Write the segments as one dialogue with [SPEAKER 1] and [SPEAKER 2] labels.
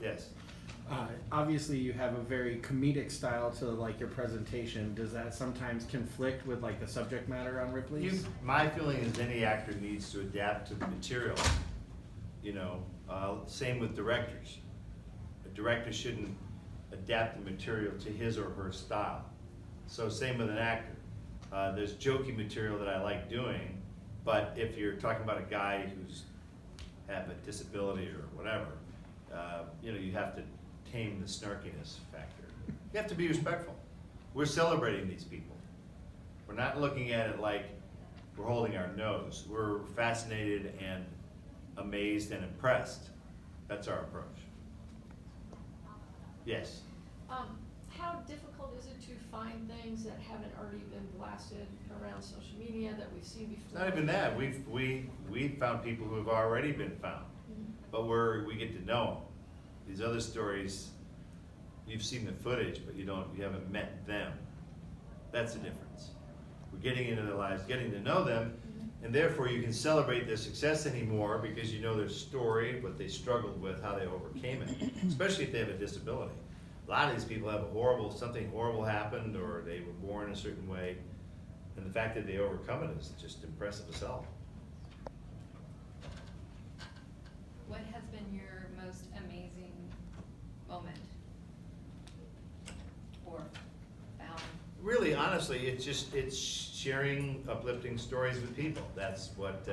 [SPEAKER 1] Yes.
[SPEAKER 2] Obviously you have a very comedic style to like your presentation. Does that sometimes conflict with like the subject matter on Ripley's?
[SPEAKER 1] My feeling is any actor needs to adapt to the material. You know, same with directors. A director shouldn't adapt the material to his or her style. So same with an actor. There's jokey material that I like doing, but if you're talking about a guy who's have a disability or whatever, you know, you have to tame the snarkiness factor. You have to be respectful. We're celebrating these people. We're not looking at it like we're holding our nose. We're fascinated and amazed and impressed. That's our approach. Yes?
[SPEAKER 3] How difficult is it to find things that haven't already been blasted around social media that we've seen before?
[SPEAKER 1] Not even that. We've found people who have already been found, but we get to know them. These other stories, you've seen the footage, but you haven't met them. That's the difference. We're getting into their lives, getting to know them, and therefore you can celebrate their success anymore because you know their story, what they struggled with, how they overcame it, especially if they have a disability. A lot of these people have something horrible happened, or they were born a certain way, and the fact that they overcome it is just impressive as hell.
[SPEAKER 4] What has been your most amazing moment or found?
[SPEAKER 1] Really, honestly, it's sharing uplifting stories with people. That's what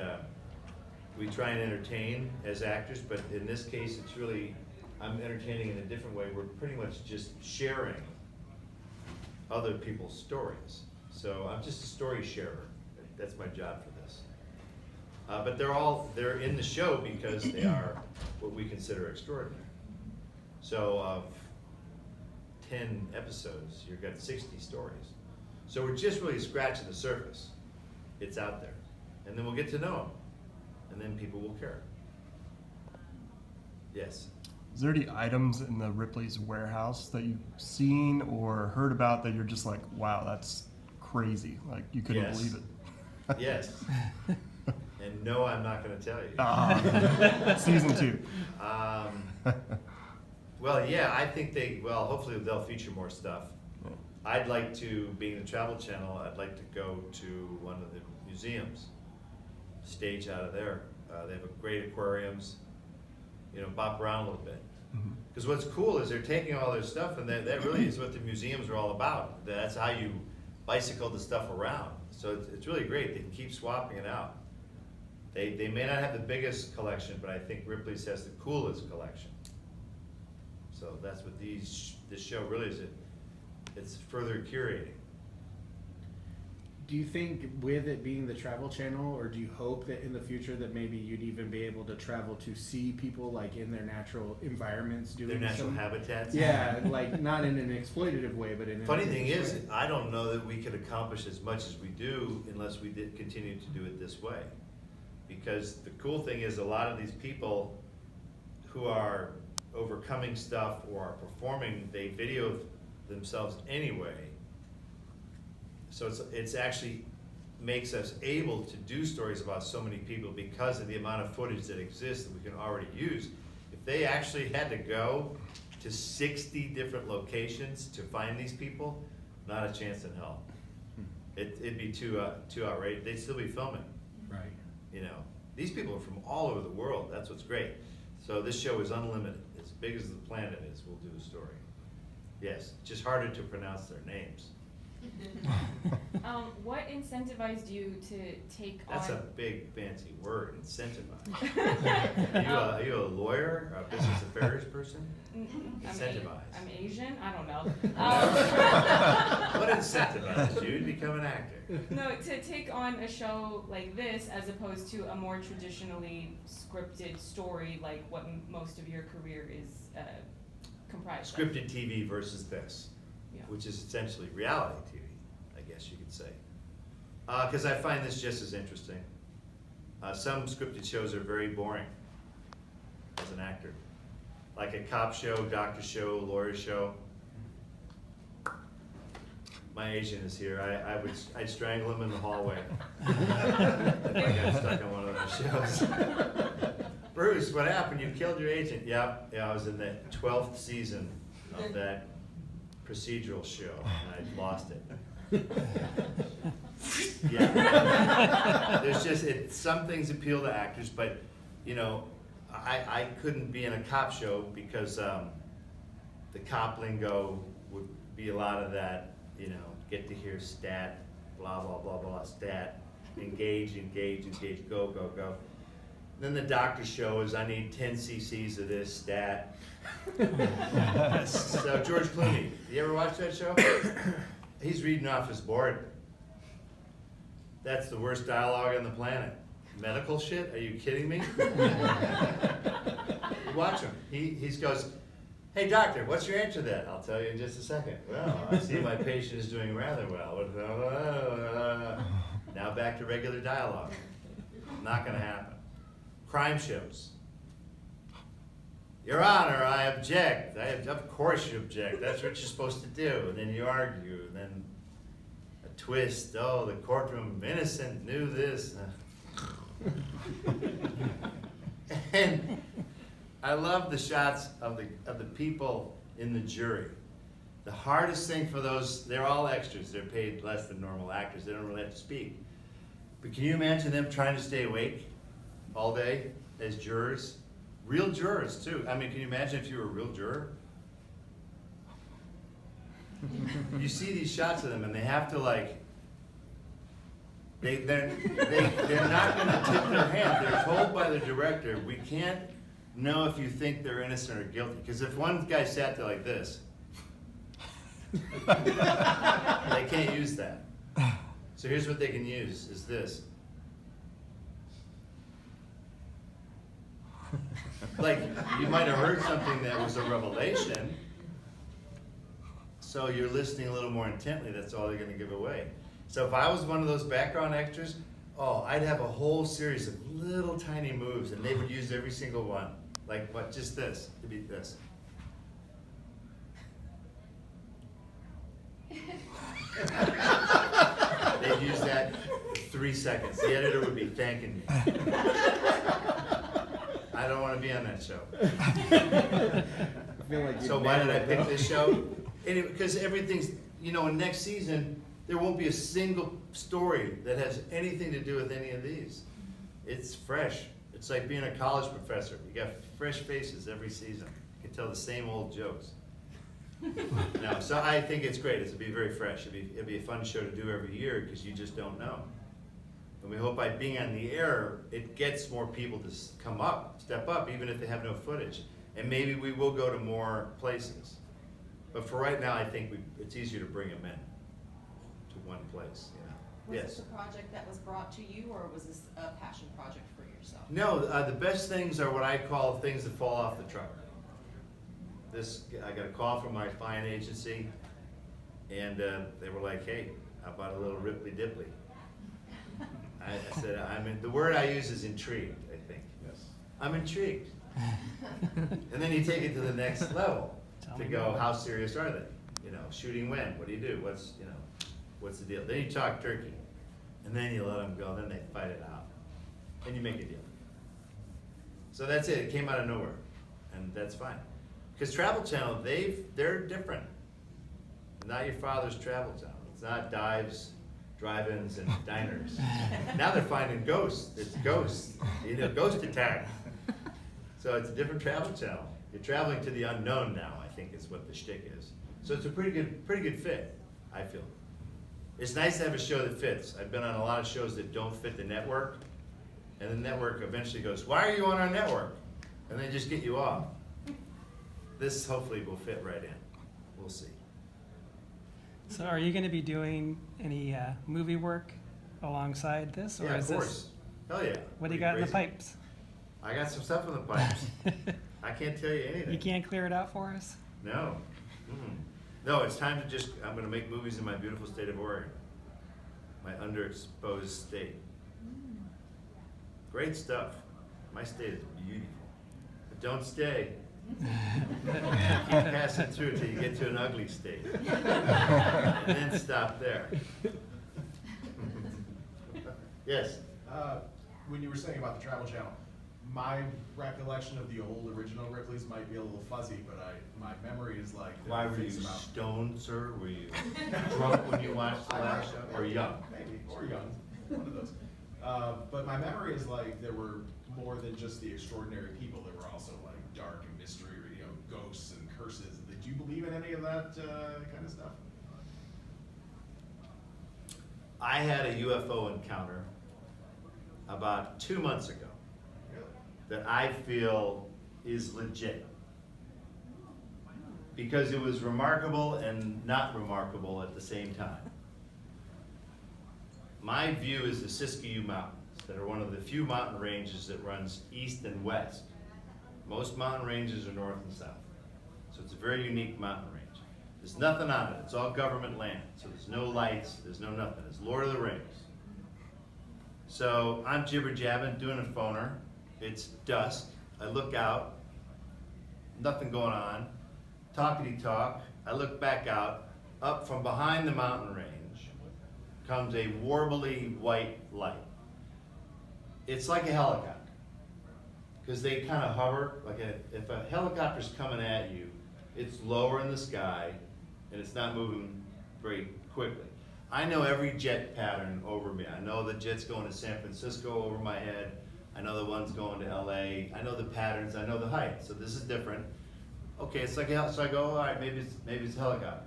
[SPEAKER 1] we try and entertain as actors, but in this case, it's really, I'm entertaining in a different way. We're pretty much just sharing other people's stories. So I'm just a story sharer. That's my job for this. But they're in the show because they are what we consider extraordinary. So of 10 episodes, you've got 60 stories. So we're just really scratching the surface. It's out there. And then we'll get to know them. And then people will care. Yes?
[SPEAKER 5] Is there any items in the Ripley's warehouse that you've seen or heard about that you're just like, wow, that's crazy. Like you couldn't
[SPEAKER 1] Yes.
[SPEAKER 5] believe it.
[SPEAKER 1] Yes. And no, I'm not going to tell you.
[SPEAKER 5] Season 2.
[SPEAKER 1] Well, yeah, I think hopefully they'll feature more stuff. I'd like to, being the Travel Channel, I'd like to go to one of the museums, stage out of there. They have great aquariums, you know, bop around a little bit. Because what's cool is they're taking all their stuff, and that really is what the museums are all about. That's how you bicycle the stuff around. So it's really great. They can keep swapping it out. They may not have the biggest collection, but I think Ripley's has the coolest collection. So that's what this show really is. It's further curating.
[SPEAKER 2] Do you think with it being the Travel Channel, or do you hope that in the future that maybe you'd even be able to travel to see people like in their natural environments doing
[SPEAKER 1] Their natural habitats?
[SPEAKER 2] Yeah, like not in an exploitative way, but in
[SPEAKER 1] Funny
[SPEAKER 2] a
[SPEAKER 1] thing is,
[SPEAKER 2] way.
[SPEAKER 1] I don't know that we could accomplish as much as we do unless we did continue to do it this way. Because the cool thing is a lot of these people who are overcoming stuff or are performing, they video themselves anyway. So it's actually makes us able to do stories about so many people because of the amount of footage that exists that we can already use. If they actually had to go to 60 different locations to find these people, not a chance in hell. It'd be too outrageous. They'd still be filming.
[SPEAKER 2] Right.
[SPEAKER 1] You know, these people are from all over the world. That's what's great. So this show is unlimited. As big as the planet is, we'll do a story. Yes, just harder to pronounce their names.
[SPEAKER 6] What incentivized you to take
[SPEAKER 1] That's
[SPEAKER 6] on?
[SPEAKER 1] a big fancy word, incentivize. Are you a lawyer or a business affairs person? Incentivize.
[SPEAKER 6] I'm Asian. I don't know.
[SPEAKER 1] What incentivized you to become an actor?
[SPEAKER 6] No, to take on a show like this as opposed to a more traditionally scripted story like what most of your career is comprised of.
[SPEAKER 1] Scripted TV versus this,
[SPEAKER 6] Yeah.
[SPEAKER 1] which is essentially reality TV, I guess you could say. Because I find this just as interesting. Some scripted shows are very boring as an actor. Like a cop show, doctor show, lawyer show. My agent is here. I'd strangle him in the hallway if I got stuck on one of those shows. Bruce, what happened? You killed your agent. Yeah, I was in the 12th season of that procedural show, and I lost it. Yeah. There's just, some things appeal to actors, but, you know, I couldn't be in a cop show because the cop lingo would be a lot of that, you know, get to hear stat, blah, blah, blah, blah, stat, engage, go, go, go. Then the doctor show is I need 10 cc's of this stat. So George Clooney, you ever watch that show? He's reading off his board. That's the worst dialogue on the planet. Medical shit? Are you kidding me? Watch him. He goes, hey doctor, what's your answer to that? I'll tell you in just a second. Well, I see my patient is doing rather well. Now back to regular dialogue. Not gonna happen. Crime shows. Your Honor, I object. Of course you object. That's what you're supposed to do. And then you argue, and then a twist. Oh, the courtroom innocent knew this. And I love the shots of the people in the jury. The hardest thing for those, they're all extras. They're paid less than normal actors. They don't really have to speak. But can you imagine them trying to stay awake all day as jurors? Real jurors too. I mean, can you imagine if you were a real juror? You see these shots of them and they have to like, they're not gonna tip their hand. They're told by the director, we can't know if you think they're innocent or guilty. Because if one guy sat there like this, they can't use that. So here's what they can use, is this. Like, you might have heard something that was a revelation, so you're listening a little more intently, that's all they're gonna give away. So if I was one of those background extras, oh, I'd have a whole series of little tiny moves, and they would use every single one. Like, what, just this, it'd be this. They'd use that 3 seconds. The editor would be thanking me. I don't want to be on that show.
[SPEAKER 2] I feel like
[SPEAKER 1] So why did I pick this show? Because everything's, you know, next season, there won't be a single story that has anything to do with any of these. It's fresh. It's like being a college professor. You got fresh faces every season. You can tell the same old jokes. No, so I think it's great. It'll be very fresh. It'll be a fun show to do every year because you just don't know. And we hope by being on the air, it gets more people to come up, step up, even if they have no footage. And maybe we will go to more places. But for right now, I think it's easier to bring them in to one place.
[SPEAKER 7] Was
[SPEAKER 1] Yes.
[SPEAKER 7] this a project that was brought to you, or was this a passion project for yourself?
[SPEAKER 1] No, the best things are what I call things that fall off the truck. I got a call from my fine agency, and they were like, "Hey, how about a little Ripley Dipley?" I said, the word I use is intrigued. I think. Yes. I'm intrigued. And then you take it to the next level to go, how serious are they? You know, shooting when? What do you do? What's the deal? Then you talk turkey, and then you let them go. Then they fight it out, and you make a deal. So that's it. It came out of nowhere, and that's fine. Because Travel Channel, they're different. Not your father's Travel Channel. It's not dives, drive-ins, and diners. Now they're finding ghosts. It's ghosts. You know, ghost attack. So it's a different Travel Channel. You're traveling to the unknown now, I think is what the shtick is. So it's a pretty good fit, I feel. It's nice to have a show that fits. I've been on a lot of shows that don't fit the network, and the network eventually goes, "Why are you on our network?" And they just get you off. This hopefully will fit right in. We'll see.
[SPEAKER 8] So are you going to be doing any movie work alongside this? Or
[SPEAKER 1] Yeah, of
[SPEAKER 8] is
[SPEAKER 1] course.
[SPEAKER 8] This,
[SPEAKER 1] Hell yeah.
[SPEAKER 8] what do you got in the
[SPEAKER 1] crazy?
[SPEAKER 8] pipes?
[SPEAKER 1] I got some stuff in the pipes. I can't tell you anything.
[SPEAKER 8] You can't clear it out for us?
[SPEAKER 1] No. No, it's time to I'm going to make movies in my beautiful state of Oregon. My underexposed state. Great stuff. My state is beautiful. But don't stay. Keep passing through till you get to an ugly state. And then stop there. Yes?
[SPEAKER 9] When you were saying about the Travel Channel, My recollection of the old original Ripley's might be a little fuzzy, but my memory is like. there
[SPEAKER 1] Why were you
[SPEAKER 9] things about-
[SPEAKER 1] stoned, sir? Were you drunk when you watched the last show? Or young?
[SPEAKER 9] Maybe, or young, one of those. But my memory is like there were more than just the extraordinary people. There were also like dark and mystery, ghosts and curses. Did you believe in any of that kind of stuff?
[SPEAKER 1] I had a UFO encounter about 2 months ago
[SPEAKER 9] Really?
[SPEAKER 1] that I feel is legit. Because it was remarkable and not remarkable at the same time. My view is the Siskiyou Mountains, that are one of the few mountain ranges that runs east and west. Most mountain ranges are north and south. So it's a very unique mountain range. There's nothing on it, it's all government land. So there's no lights, there's no nothing. It's Lord of the Rings. So I'm jibber jabbing, doing a phoner. It's dusk. I look out, nothing going on. Talkity talk. I look back out. Up from behind the mountain range comes a warbly white light. It's like a helicopter, because they kind of hover. Like if a helicopter's coming at you, it's lower in the sky, and it's not moving very quickly. I know every jet pattern over me. I know the jet's going to San Francisco over my head. I know the one's going to LA. I know the patterns. I know the height. So this is different. Okay, it's like so I go, all right, maybe it's a helicopter.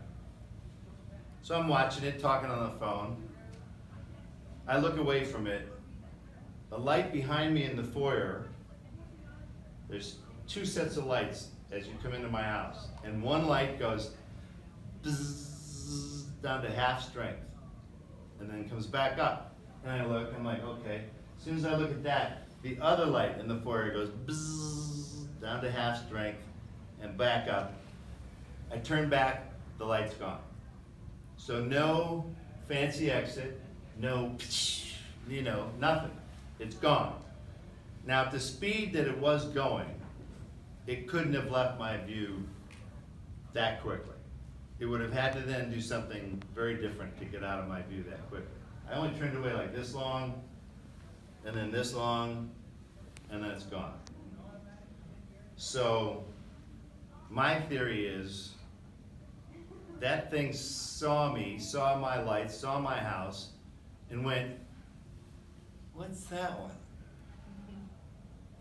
[SPEAKER 1] So I'm watching it, talking on the phone. I look away from it. The light behind me in the foyer, there's 2 sets of lights as you come into my house. And one light goes bzzz, down to half strength and then comes back up. And I look, I'm like, okay. As soon as I look at that, the other light in the foyer goes bzzz, down to half strength and back up. I turn back, the light's gone. So no fancy exit, no, nothing. It's gone. Now, at the speed that it was going, it couldn't have left my view that quickly. It would have had to then do something very different to get out of my view that quickly. I only turned away like this long, and then this long, and then it's gone. So, my theory is that thing saw me, saw my lights, saw my house, and went, what's that one?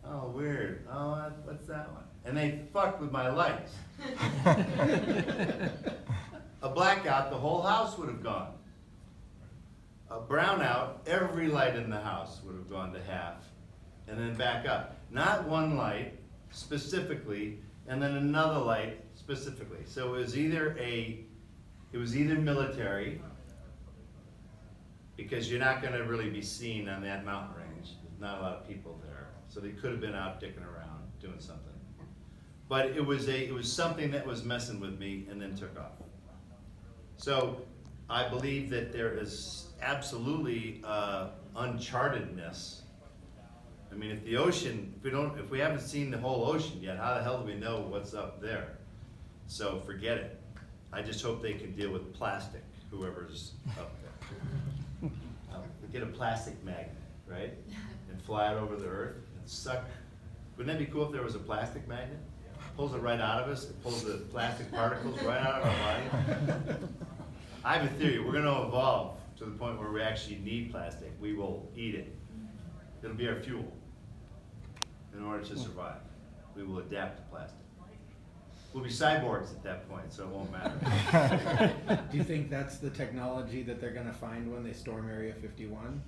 [SPEAKER 1] Oh, weird. Oh, what's that one? And they fucked with my lights. A blackout, the whole house would have gone. A brownout, every light in the house would have gone to half, and then back up. Not one light specifically, and then another light specifically. So it was either military, because you're not going to really be seen on that mountain range. There's not a lot of people there, so they could have been out dicking around doing something. But it was something that was messing with me and then took off. So I believe that there is absolutely unchartedness. I mean, if the ocean, if we haven't seen the whole ocean yet, how the hell do we know what's up there? So forget it. I just hope they can deal with plastic, whoever's up there. Get a plastic magnet, right? And fly it over the earth and suck. Wouldn't that be cool if there was a plastic magnet? Pulls it right out of us, it pulls the plastic particles right out of our body. I have a theory, we're gonna evolve to the point where we actually need plastic. We will eat it. It'll be our fuel in order to survive. We will adapt to plastic. We'll be cyborgs at that point, so it won't matter.
[SPEAKER 2] Do you think that's the technology that they're gonna find when they storm Area 51?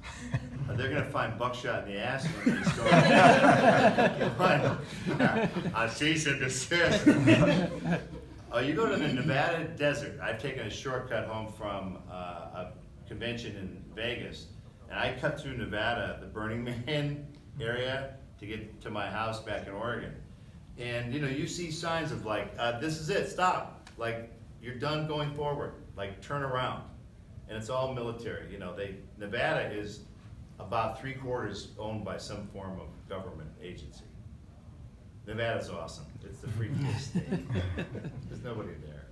[SPEAKER 1] They're gonna find buckshot in the ass when they storm Area 51. On cease and desist. Oh, you go to the Nevada desert. I've taken a shortcut home from a convention in Vegas, and I cut through Nevada, the Burning Man area, to get to my house back in Oregon. And you see signs of like, this is it, stop. Like, you're done going forward. Like, turn around. And it's all military. Nevada is about 3/4 owned by some form of government agency. Nevada's awesome. It's the freakiest state. There's nobody there.